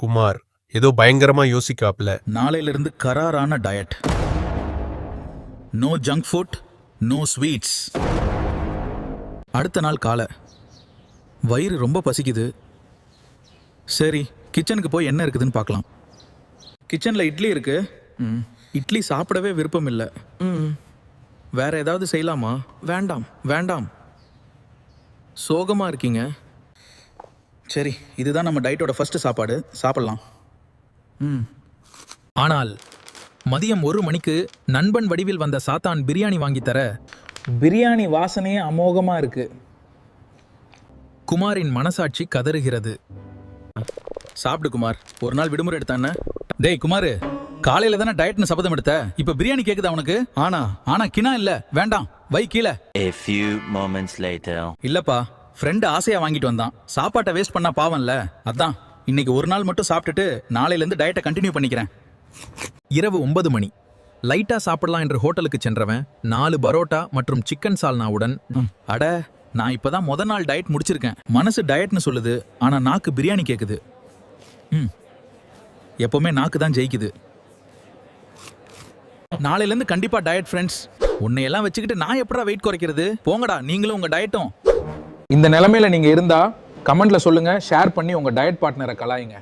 குமார் ஏதோ பயங்கரமா யோசிக்காப்ல. நாளையிலிருந்து கராரான diet. No junk food, no sweets. அடுத்த நாள் காலை. வயிறு ரொம்ப பசிக்குது. சரி, கிச்சனுக்கு போய் என்ன இருக்குதுன்னு பார்க்கலாம். கிச்சனில் இட்லி இருக்கு. இட்லி சாப்பிடவே விருப்பம் இல்லை. வேற ஏதாவது செய்யலாமா? வேண்டாம் வேண்டாம், சோகமா இருக்கீங்க. சரி, இதுதான் நம்ம டயட்டோட ஃபர்ஸ்ட் சாப்பாடு, சாப்பிடலாம். ஆனால் மதியம் 1 மணிக்கு நண்பன் வடிவில் வந்த சாத்தான் பிரியாணி வாங்கி தர பிரியாணி வாசனையே அமோகமா இருக்கு. குமாரின் மனசாட்சி கதறுகிறது. சாப்பிடு குமார், ஒரு நாள் விடுமுறை எடுத்தானே. டேய் குமார், காலையில தானே டயட்னு சபதம் எடுத்த, இப்ப பிரியாணி கேக்குதா உனக்கு? ஆனா கிணா இல்ல, வேண்டாம், வை கீழே. A few moments later. இல்லப்பா, ஃப்ரெண்டு ஆசையா வாங்கிட்டு வந்தான். சாப்பாட்டை வேஸ்ட் பண்ணா பாவம்ல, அதான் இன்னைக்கு ஒரு நாள் மட்டும் சாப்பிட்டுட்டு நாளையில இருந்து டயட்டை கண்டினியூ பண்ணிக்கிறேன். இரவு 9 மணி. லைட்டா சாப்பிடலாம் என்று ஹோட்டலுக்கு சென்றவன் 4 பரோட்டா மற்றும் சிக்கன் சால்னாவுடன் அட, நான் இப்பதான் முத நாள் டயட் முடிச்சிருக்கேன். மனசு டயட்னு சொல்லுது, ஆனா நாக்கு பிரியாணி கேக்குது. எப்பவுமே நாக்கு தான் ஜெயிக்குது. நாளையில இருந்து கண்டிப்பா டயட் ஃப்ரெண்ட்ஸ். உன்னையெல்லாம் வச்சுக்கிட்டு நான் எப்படா வெயிட் குறைக்கிறது? போங்கடா நீங்களும் உங்க டயட்டும். இந்த நிலைமையில நீங்க இருந்தா கமெண்ட்ல சொல்லுங்க, ஷேர் பண்ணி உங்க டயட் பார்ட்னரை கலாயுங்க.